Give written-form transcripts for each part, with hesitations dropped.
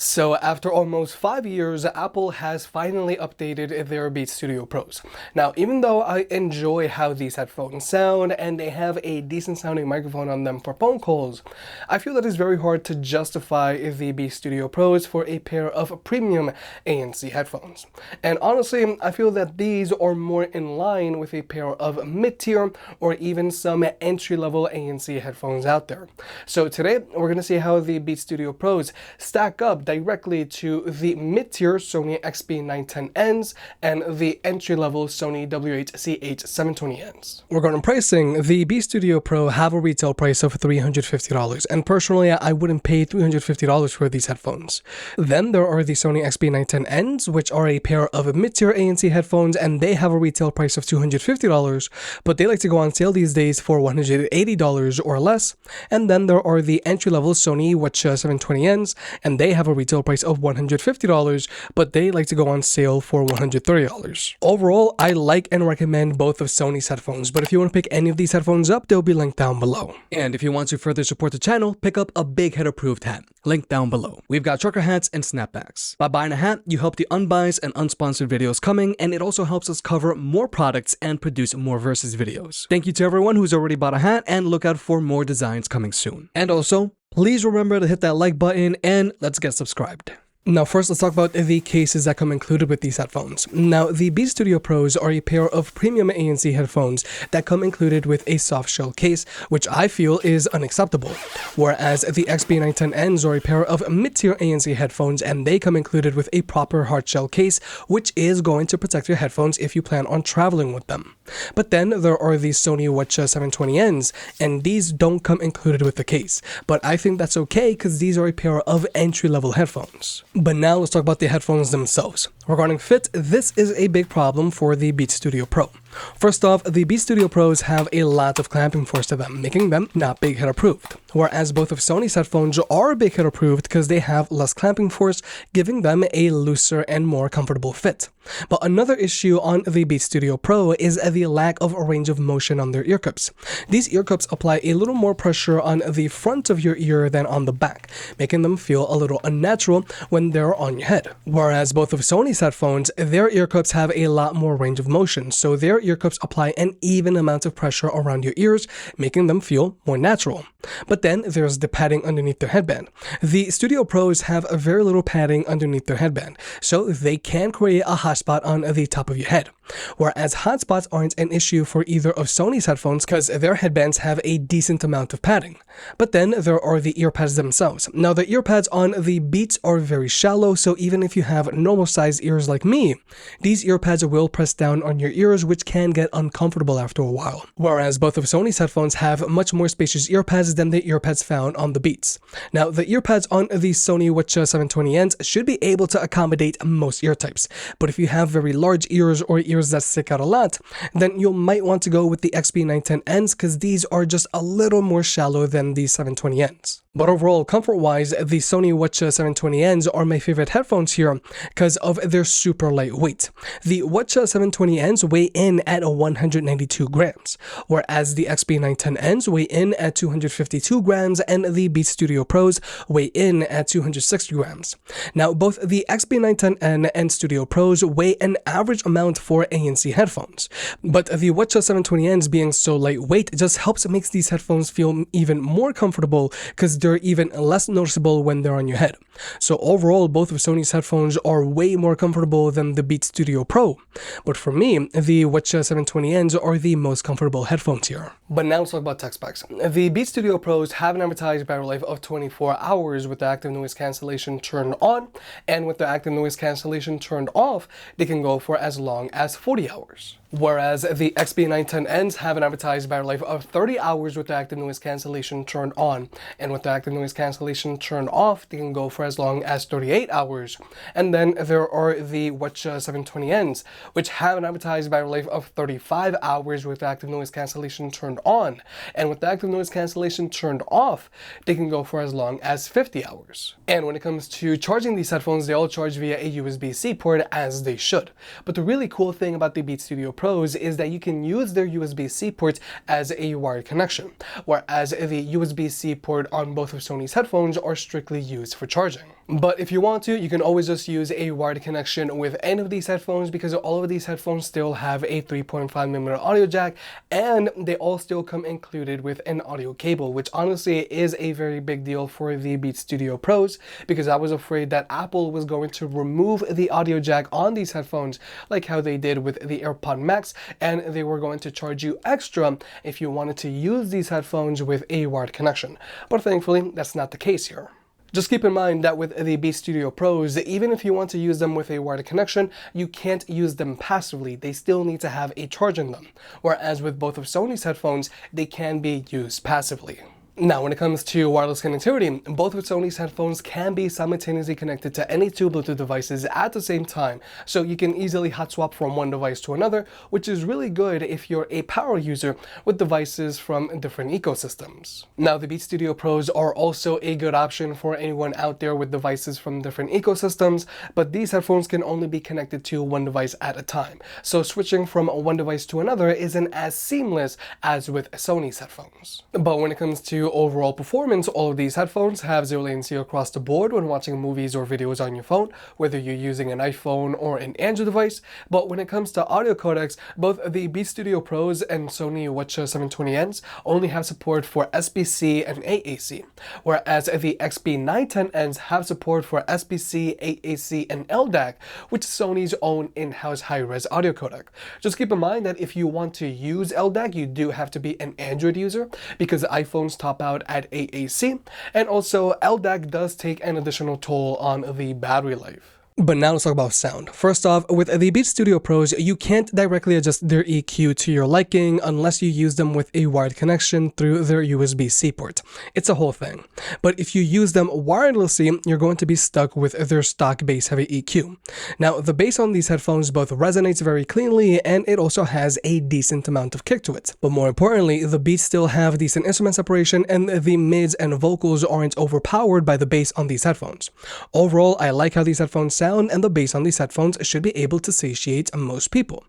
So after almost 5 years, Apple has finally updated their Beats Studio Pros. Now, even though I enjoy how these headphones sound and they have a decent sounding microphone on them for phone calls, I feel that it's very hard to justify the Beats Studio Pros for a pair of premium ANC headphones. And honestly, I feel that these are more in line with a pair of mid-tier or even some entry-level ANC headphones out there. So today, we're going to see how the Beats Studio Pros stack up directly to the mid-tier Sony XB910Ns and the entry-level Sony WH-CH720Ns. Regarding pricing, the Beats Studio Pro have a retail price of $350, and personally I wouldn't pay $350 for these headphones. Then there are the Sony XB910Ns, which are a pair of mid-tier ANC headphones, and they have a retail price of $250, but they like to go on sale these days for $180 or less. And then there are the entry-level Sony WH-CH720Ns, and they have a retail price of $150, but they like to go on sale for $130. Overall, I like and recommend both of Sony's headphones, but if you want to pick any of these headphones up, they'll be linked down below. And if you want to further support the channel, pick up a big head approved hat, linked down below. We've got trucker hats and snapbacks. By buying a hat, you help the unbiased and unsponsored videos coming, and it also helps us cover more products and produce more versus videos. Thank you to everyone who's already bought a hat, and look out for more designs coming soon. And also, please remember to hit that like button and let's get subscribed. Now first, let's talk about the cases that come included with these headphones. Now, the Beats Studio Pros are a pair of premium ANC headphones that come included with a soft shell case, which I feel is unacceptable. Whereas the XB910Ns are a pair of mid-tier ANC headphones, and they come included with a proper hard shell case, which is going to protect your headphones if you plan on traveling with them. But then there are the Sony WH-720Ns, and these don't come included with the case. But I think that's okay because these are a pair of entry-level headphones. But now let's talk about the headphones themselves. Regarding fit, this is a big problem for the Beats Studio Pro. First off, the Beats Studio Pros have a lot of clamping force to them, making them not big head approved. Whereas both of Sony's headphones are big head approved because they have less clamping force, giving them a looser and more comfortable fit. But another issue on the Beats Studio Pro is the lack of a range of motion on their ear cups. These ear cups apply a little more pressure on the front of your ear than on the back, making them feel a little unnatural when they're on your head. Whereas both of Sony's headphones, their ear cups have a lot more range of motion, so their ear cups apply an even amount of pressure around your ears, making them feel more natural. But then there's the padding underneath their headband. The Studio Pros have a very little padding underneath their headband, so they can create a hotspot on the top of your head. Whereas hotspots aren't an issue for either of Sony's headphones because their headbands have a decent amount of padding. But then there are the ear pads themselves. Now, the ear pads on the Beats are very shallow, so even if you have normal sized ears like me, these ear pads will press down on your ears, which can get uncomfortable after a while. Whereas both of Sony's headphones have much more spacious ear pads than the ear pads found on the Beats. Now, the ear pads on the Sony WH-720Ns should be able to accommodate most ear types, but if you have very large ears or ears that stick out a lot, then you might want to go with the XB910Ns because these are just a little more shallow than the 720Ns. But overall, comfort-wise, the Sony WH-720Ns are my favorite headphones here because of their super lightweight. The WH-720Ns weigh in at 192 grams, whereas the XB910Ns weigh in at 252 grams and the Beats Studio Pros weigh in at 260 grams. Now, both the XB910N and Studio Pros weigh an average amount for ANC headphones, but the WH-720Ns being so lightweight just helps make these headphones feel even more comfortable because they're even less noticeable when they're on your head. So overall, both of Sony's headphones are way more comfortable than the Beats Studio Pro. But for me, the WH-720Ns are the most comfortable headphones here. But now let's talk about tech specs. The Beats Studio Pros have an advertised battery life of 24 hours with the active noise cancellation turned on, and with the active noise cancellation turned off, they can go for as long as 40 hours. Whereas the XB910Ns have an advertised battery life of 30 hours with the active noise cancellation turned on, and with the active noise cancellation turned off, they can go for as long as 38 hours. And then there are the WH-720Ns, which have an advertised battery life of 35 hours with the active noise cancellation turned on, and with the active noise cancellation condition turned off, they can go for as long as 50 hours. And when it comes to charging these headphones, they all charge via a USB-C port, as they should. But the really cool thing about the Beats Studio Pros is that you can use their USB-C port as a wired connection, whereas the USB-C port on both of Sony's headphones are strictly used for charging. But if you want to, you can always just use a wired connection with any of these headphones, because all of these headphones still have a 3.5mm audio jack, and they all still come included with an audio cable, which honestly is a very big deal for the Beats Studio Pros, because I was afraid that Apple was going to remove the audio jack on these headphones like how they did with the AirPod Max, and they were going to charge you extra if you wanted to use these headphones with a wired connection. But thankfully, that's not the case here. Just keep in mind that with the Beats Studio Pros, even if you want to use them with a wired connection, you can't use them passively. They still need to have a charge in them. Whereas with both of Sony's headphones, they can be used passively. Now, when it comes to wireless connectivity, both of Sony's headphones can be simultaneously connected to any two Bluetooth devices at the same time, so you can easily hot swap from one device to another, which is really good if you're a power user with devices from different ecosystems. Now, the Beats Studio Pros are also a good option for anyone out there with devices from different ecosystems, but these headphones can only be connected to one device at a time, so switching from one device to another isn't as seamless as with Sony's headphones. But when it comes to overall performance, all of these headphones have zero latency across the board when watching movies or videos on your phone, whether you're using an iPhone or an Android device. But when it comes to audio codecs, both the Beats Studio Pros and Sony WH-CH720Ns only have support for SBC and AAC, whereas the XB910Ns have support for SBC, AAC, and LDAC, which is Sony's own in-house high-res audio codec. Just keep in mind that if you want to use LDAC, you do have to be an Android user, because iPhones top out at AAC, and also LDAC does take an additional toll on the battery life. But now let's talk about sound. First off, with the Beats Studio Pros, you can't directly adjust their EQ to your liking unless you use them with a wired connection through their USB-C port. It's a whole thing. But if you use them wirelessly, you're going to be stuck with their stock bass-heavy EQ. Now, the bass on these headphones both resonates very cleanly, and it also has a decent amount of kick to it. But more importantly, the Beats still have decent instrument separation, and the mids and vocals aren't overpowered by the bass on these headphones. Overall, I like how these headphones sound, and the bass on these headphones should be able to satiate most people.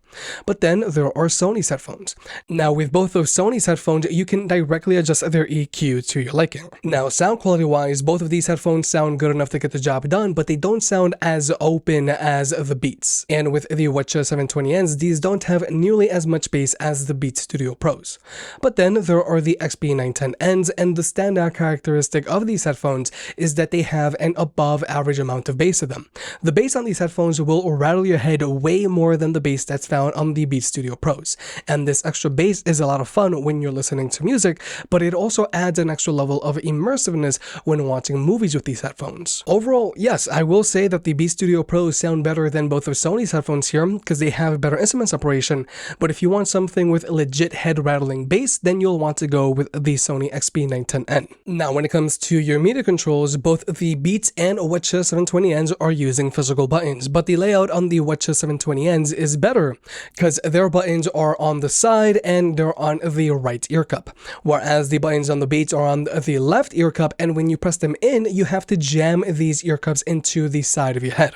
But then there are Sony's headphones. Now, with both of Sony's headphones, you can directly adjust their EQ to your liking. Now, sound quality wise, both of these headphones sound good enough to get the job done, but they don't sound as open as the Beats. And with the WH-720Ns, these don't have nearly as much bass as the Beats Studio Pros. But then there are the XB910Ns, and the standout characteristic of these headphones is that they have an above average amount of bass to them. The bass on these headphones will rattle your head way more than the bass that's found on the Beats Studio Pros. And this extra bass is a lot of fun when you're listening to music, but it also adds an extra level of immersiveness when watching movies with these headphones. Overall, yes, I will say that the Beats Studio Pros sound better than both of Sony's headphones here, because they have better instrument separation, but if you want something with legit head-rattling bass, then you'll want to go with the Sony XB910N. Now, when it comes to your media controls, both the Beats and WH-720Ns are using physical buttons, but the layout on the WH-720Ns is better because their buttons are on the side and they're on the right ear cup, whereas the buttons on the Beats are on the left ear cup, and when you press them in, you have to jam these ear cups into the side of your head.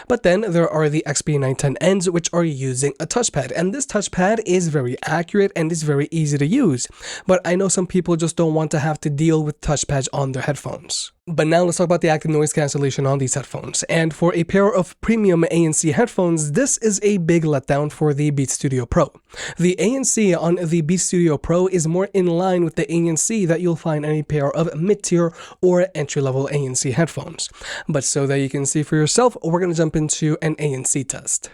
But then there are the XB910Ns, which are using a touchpad, and this touchpad is very accurate and is very easy to use, but I know some people just don't want to have to deal with touchpads on their headphones. But now let's talk about the active noise cancellation on these headphones. And for a pair of premium ANC headphones, this is a big letdown for the Beats Studio Pro. The ANC on the Beats Studio Pro is more in line with the ANC that you'll find in a pair of mid-tier or entry-level ANC headphones. But so that you can see for yourself, we're going to jump into an ANC test.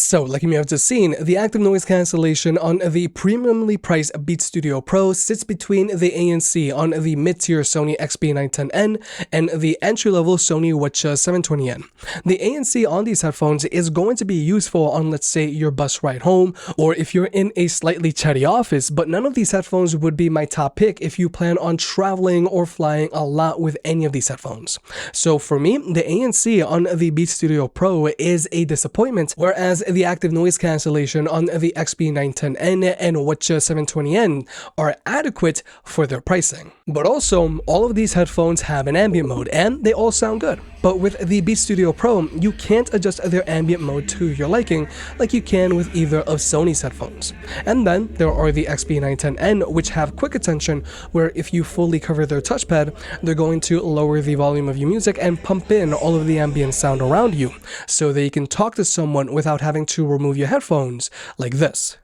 So, like you may have just seen, the active noise cancellation on the premiumly priced Beats Studio Pro sits between the ANC on the mid-tier Sony XB910N and the entry-level Sony WH-CH720N. The ANC on these headphones is going to be useful on, let's say, your bus ride home, or if you're in a slightly chatty office, but none of these headphones would be my top pick if you plan on traveling or flying a lot with any of these headphones. So for me, the ANC on the Beats Studio Pro is a disappointment, whereas the active noise cancellation on the XB910N and WH-CH720N are adequate for their pricing. But also, all of these headphones have an ambient mode, and they all sound good. But with the Beats Studio Pro, you can't adjust their ambient mode to your liking like you can with either of Sony's headphones. And then there are the XB910N, which have quick attention, where if you fully cover their touchpad, they're going to lower the volume of your music and pump in all of the ambient sound around you, so that you can talk to someone without having to remove your headphones like this.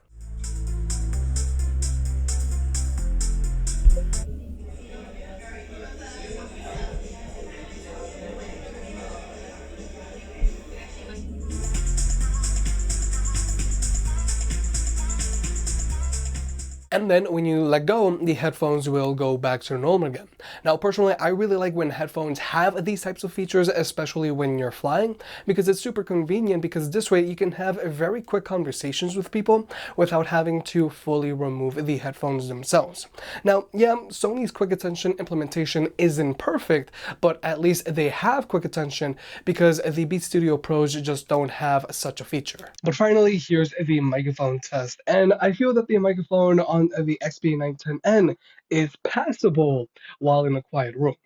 And then when you let go, the headphones will go back to normal again. Now, personally, I really like when headphones have these types of features, especially when you're flying, because it's super convenient, because this way you can have very quick conversations with people without having to fully remove the headphones themselves. Now, yeah, Sony's quick attention implementation isn't perfect, but at least they have quick attention, because the Beats Studio Pros just don't have such a feature. But finally, here's the microphone test, and I feel that the microphone on the XB910N is passable while in a quiet room.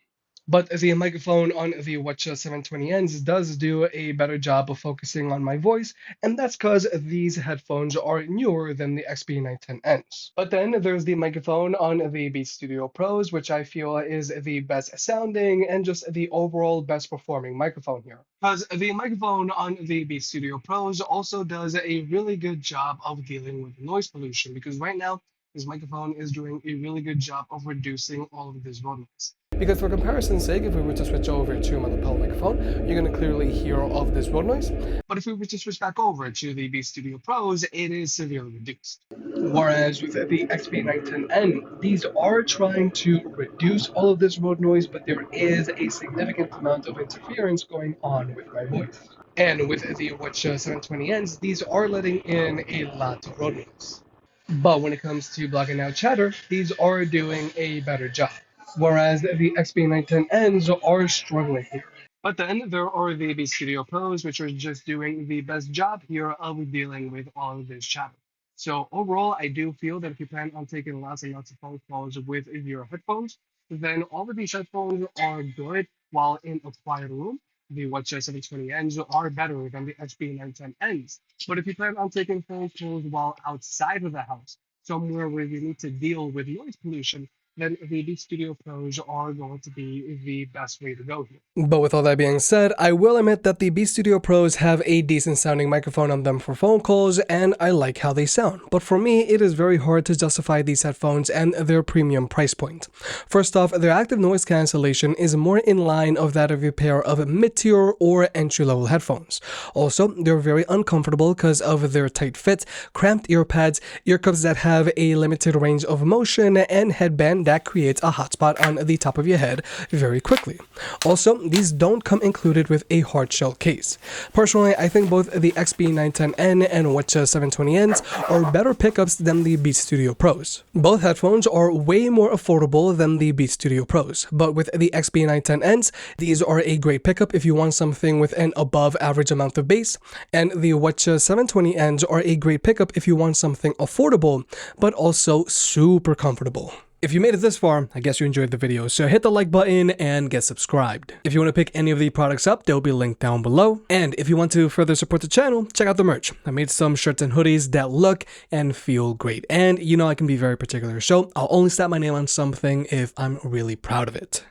But the microphone on the WH-720Ns does do a better job of focusing on my voice, and that's because these headphones are newer than the XB910Ns. But then there's the microphone on the Beats Studio Pros, which I feel is the best sounding and just the overall best performing microphone here. Because the microphone on the Beats Studio Pros also does a really good job of dealing with noise pollution, because right now this microphone is doing a really good job of reducing all of this road noise. Because for comparison's sake, if we were to switch over to my lapel microphone, you're going to clearly hear all of this road noise. But if we were to switch back over to the Beats Studio Pros, it is severely reduced. Whereas with the XB910N, these are trying to reduce all of this road noise, but there is a significant amount of interference going on with my voice. And with the WH-720Ns, these are letting in a lot of road noise. But when it comes to blocking out chatter, these are doing a better job, whereas the XB910Ns are struggling here. But then there are the Beats Studio Pros, which are just doing the best job here of dealing with all of this chatter. So overall, I do feel that if you plan on taking lots and lots of phone calls with your headphones, then all of these headphones are good while in a quiet room. The WH-720Ns are better than the XB910Ns. But if you plan on taking phone calls while outside of the house, somewhere where you need to deal with noise pollution, then the Beats Studio Pros are going to be the best way to go here. But with all that being said, I will admit that the Beats Studio Pros have a decent sounding microphone on them for phone calls, and I like how they sound. But for me, it is very hard to justify these headphones and their premium price point. First off, their active noise cancellation is more in line of that of a pair of mid-tier or entry-level headphones. Also, they're very uncomfortable because of their tight fit, cramped ear pads, ear cups that have a limited range of motion, and headband that creates a hotspot on the top of your head very quickly. Also, these don't come included with a hard shell case. Personally, I think both the XB910N and WH-720Ns are better pickups than the Beats Studio Pros. Both headphones are way more affordable than the Beats Studio Pros, but with the XB910Ns, these are a great pickup if you want something with an above average amount of bass, and the WH-720Ns are a great pickup if you want something affordable, but also super comfortable. If you made it this far, I guess you enjoyed the video, so hit the like button and get subscribed. If you want to pick any of the products up, they'll be linked down below. And if you want to further support the channel, check out the merch. I made some shirts and hoodies that look and feel great. And you know I can be very particular, so I'll only slap my name on something if I'm really proud of it.